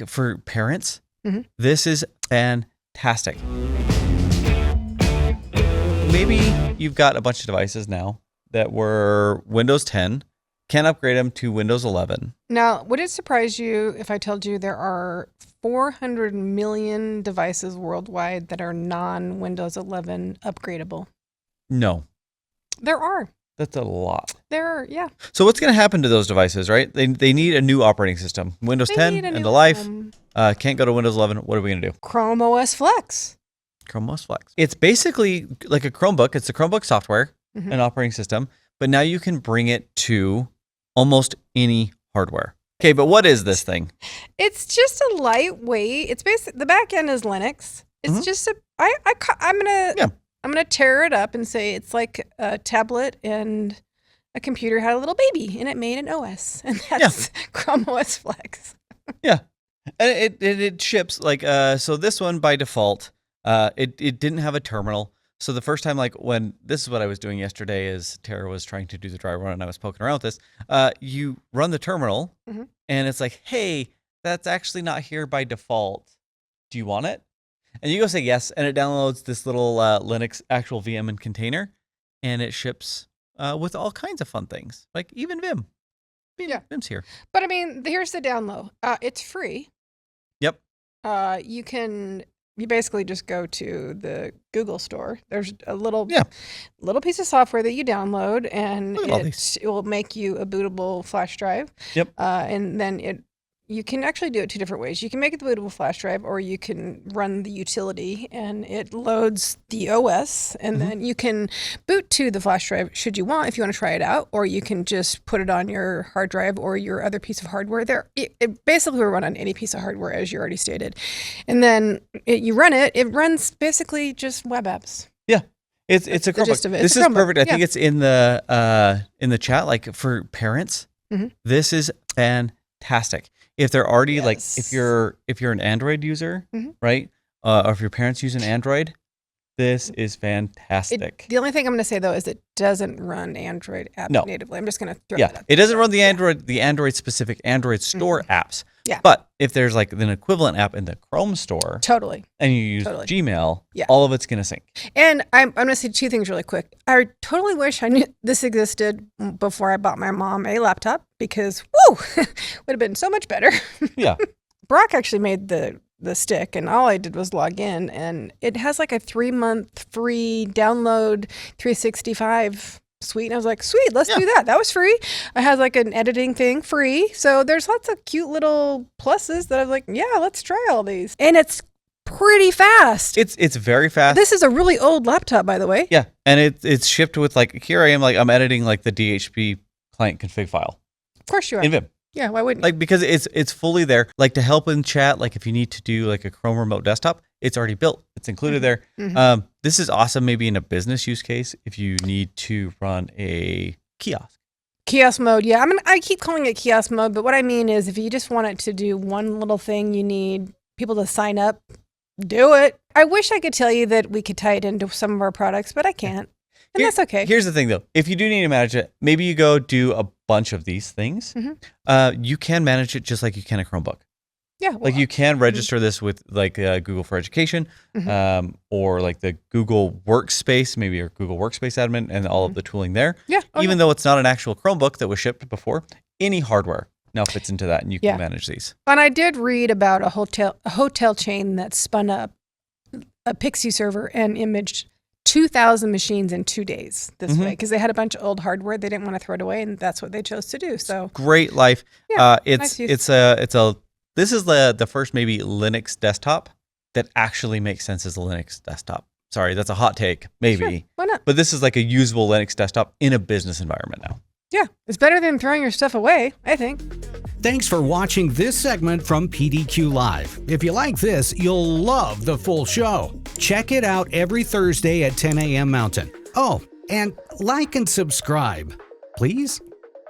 for parents, this is fantastic. Maybe you've got a bunch of devices now that were Windows 10, can't upgrade them to Windows 11. Now, would it surprise you if I told you there are 400 million devices worldwide that are non-Windows 11 upgradable? No. There are. That's a lot. There are, yeah. So what's going to happen to those devices, right? They need a new operating system. Windows 10 and the life. Can't go to Windows 11. What are we going to do? ChromeOS Flex. ChromeOS Flex. It's basically like a Chromebook. It's a Chromebook software, an operating system, but now you can bring it to almost any hardware. Okay, but what is this thing? It's just a lightweight. It's basically the back end is Linux. It's just I'm gonna tear it up and say it's like a tablet and a computer had a little baby and it made an OS, and that's ChromeOS Flex. Yeah, and it ships like so. This one by default, it didn't have a terminal. So the first time, like when this is what I was doing yesterday, is Tara was trying to do the dry run and I was poking around with this. You run the terminal and it's like, hey, that's actually not here by default. Do you want it? And you go say yes, and it downloads this little Linux actual VM and container, and it ships with all kinds of fun things, like even Vim. Vim's here. But I mean, here's the down low. It's free. Yep. You basically just go to the Google store. There's a little piece of software that you download, and it will make you a bootable flash drive. Yep. And then you can actually do it two different ways. You can make it the bootable flash drive, or you can run the utility, and it loads the OS, and then you can boot to the flash drive should you want, if you want to try it out, or you can just put it on your hard drive or your other piece of hardware. It basically will run on any piece of hardware, as you already stated. And then you run it. It runs basically just web apps. Yeah. It's a Chromebook. Gist of it. This is perfect. I think it's in the chat, like for parents. This is fantastic. If they're already like, if you're an Android user, right? Or if your parents use an Android, this is fantastic. The only thing I'm going to say though is it doesn't run Android apps natively. I'm just going to throw that out. It doesn't run the Android specific Android store apps. Yeah. But if there's like an equivalent app in the Chrome store, and you use Gmail, all of it's going to sync. And I'm going to say two things really quick. I totally wish I knew this existed before I bought my mom a laptop, because would have been so much better. Yeah. Brock actually made the stick, and all I did was log in, and it has like a 3-month free download 365 suite. And I was like, sweet, let's do that. That was free. It has like an editing thing free. So there's lots of cute little pluses that I was like, yeah, let's try all these. And it's pretty fast. It's very fast. This is a really old laptop, by the way. Yeah. And it's shipped with like, here I am, like I'm editing like the DHP client config file. Of course you are. In Vim. Yeah, why wouldn't you? Like, because it's fully there. Like to help in chat, like if you need to do like a Chrome remote desktop, it's already built. It's included there. This is awesome maybe in a business use case if you need to run a kiosk. Kiosk mode, yeah. I keep calling it kiosk mode, but what I mean is if you just want it to do one little thing, you need people to sign up, do it. I wish I could tell you that we could tie it into some of our products, but I can't. And that's okay. Here's the thing, though. If you do need to manage it, maybe you go do a bunch of these things. You can manage it just like you can a Chromebook. Yeah. Well, like you can register this with like Google for Education or like the Google Workspace, maybe your Google Workspace admin and all of the tooling there. Yeah. Even though it's not an actual Chromebook that was shipped before, any hardware now fits into that and you can manage these. And I did read about a hotel chain that spun up a Pixie server and imaged 2,000 machines in 2 days this way, because they had a bunch of old hardware they didn't want to throw it away, and that's what they chose to do. So great life. Yeah, this is the first maybe Linux desktop that actually makes sense as a Linux desktop. Sorry, that's a hot take, maybe. Sure, why not? But this is like a usable Linux desktop in a business environment now. Yeah, it's better than throwing your stuff away, I think. Thanks for watching this segment from PDQ Live. If you like this, you'll love the full show. Check it out every Thursday at 10 a.m. Mountain. Oh, and like and subscribe, please.